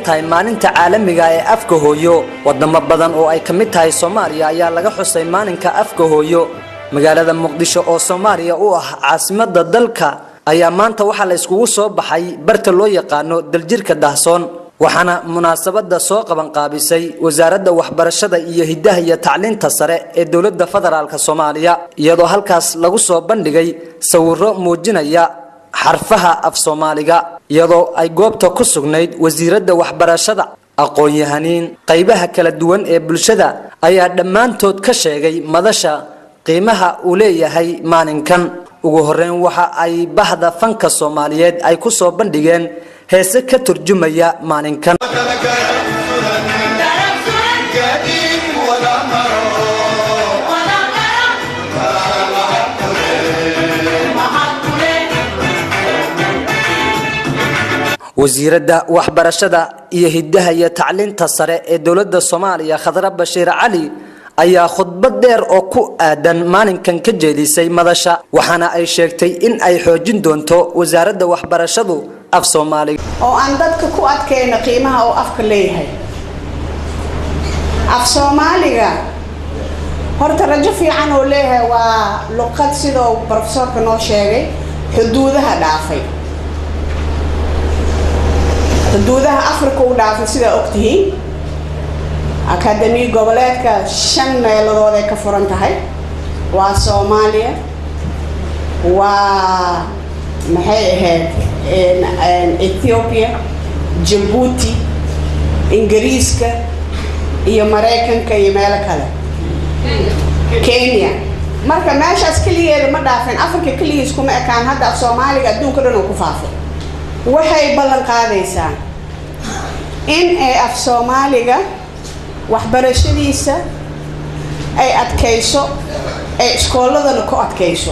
tahay maalinta caalamiga ee afka hooyo wadamo badan oo ay kamid tahay Soomaaliya ayaa laga xusay maalinka afka hooyo magaalada Muqdisho oo Soomaaliya u ah caasimadda dalka ayaa maanta waxa la iskugu soo baxay barta loo yaqaano daljirka Dahsoon waxaana munaasabada soo qaban qaabisay wasaaradda waxbarashada iyo hidaha iyo tacliinta sare ee dawladda federaalka Soomaaliya iyadoo halkaas lagu soo bandhigay sawirro muujinaya xarfaha af Soomaaliga iyadoo ay goobta ku sugnayd wasiiradda waxbarashada aqoon-yahaniin qaybaha kala duwan ee bulshada ayaa dhammaantood ka sheegay madasha qiimaha uu leeyahay maalinkan ugu horeyn waxa ay bahda fanka Soomaaliyeed ay ku soo bandhigeen heese ka turjumaya maalinkan wasiiradda waxbarashada iyo hidaha iyo tacliinta sare ee dawladda Soomaaliya Khadra Bashiir Cali ayaa khudbad dheer oo ku aadan maalinkan ka jeedisay madasha waxaana ay sheegtay in ay xoojin doonto wasaaradda waxbarashadu af Soomaaliga oo aan dadka ku adkayna qiimaha oo afka leeyahay af Soomaaliga horta rajo fiican oo leeyahay waa luqad sidoo professorka noo sheegay xuduudaha dhaafay xuduudaha Afrika u dhaafay sida ogtihiin akademi goboleedka 5 meelood ay ka furan tahay waa Soomaaliya waa maxay ahayd Ethiopia Djibouti Ingiriiska iyo Mareykanka iyo meelo kale Kenya marka meeshaas kaliya ma dhaafin Afrika kaliya kuma ekaan hadda Soomaaliga adduunka dhan ku faafay waxay ballan qaadaysaa in ay af Soomaaliga waxbarashadiisa ay adkayso ay iskooladana ku adkayso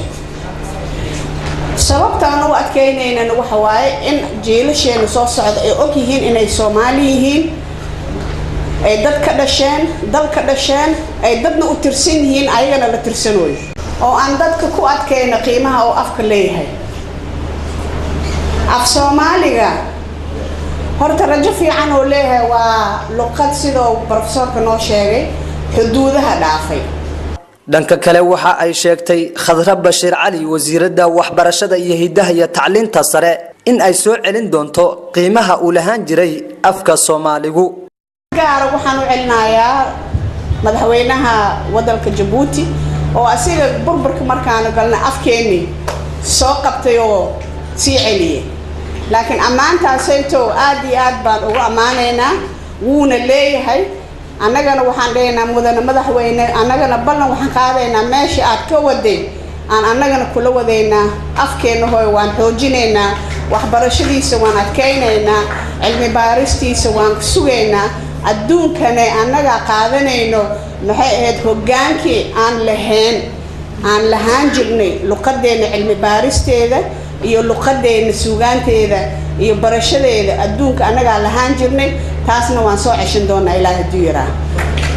sababtaan u adkaynayna waxa waaye in jiilasheena soo socda ay og yihiin inay Soomaali yihiin ay dad ka dhasheen dal ka dhasheen ay dadna u tirsan yihiin ayagana la tirsanooyo oo aan dadka ku adkayna qiimaha oo afka leeyahay af Soomaaliga horta rajo fiican oo leeyahay waa luqad sidoo professorka noo sheegay xuduudaha dhaafay dhanka kale waxa ay sheegtay Khadra Bashiir Cali wasiiradda waxbarashada iyo hidaha iyo tacliinta sare in ay soo celin doonto qiimaha uu lahaan jiray afka Soomaaligu gaar waxaan u celinayaa madaxweynaha waddanka Djibouti oo asiga burburka markaan galna afkeeni soo qabtay oo sii celiyay laakiin amaantaasayto aad iyo aad baan ugu amaanaynaa wuuna leeyahay annagana waxaan dheeynaa mudana madaxweyne annagana ballan waxaan qaadaynaa meesha aad ka waday aan annagana kula wadaynaa afkeena hooy waan xoojinaynaa waxbarashadiisa waan adkaynaynaa cilmi baaristiisa waan sugaynaa adduunkana annaga qaadanayno maxay ahayd hogaankii aan lahaan jirnay luqadeena cilmi baaristeeda iyo luqadeena suugaanteeda iyo barashadeeda adduunka anaga lahaan jirnay taasna waan soo ceshan doonaa ilaahay diira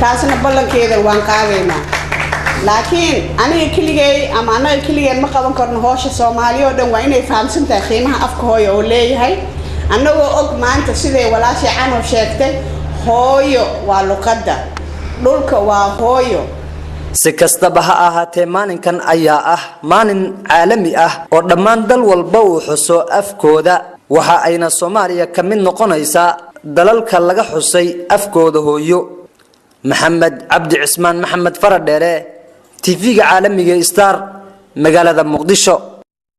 taasna ballankeeda waan qaadeynaa laakiin aniga kiligay ama anaga kiligay ma qaban karno hawsha Soomaaliya oo dhan waa inay fahamsantahay qiimaha afka hooyo oo leeyahay anagoo og maanta sidee walaashay cano sheegtay hooyo waa luqadda dhulka waa hooyo si kastaba ha ahaatee maalinkan ayaa ah maalin caalami ah oo dhammaan dal walba uu xuso afkooda waxa ayna Soomaaliya ka mid noqonaysaa dalalka laga xusay afkooda hooyo Maxamed Cabdi Cismaan Maxamed Faradheere TV-ga caalamiga Star magaalada Muqdisho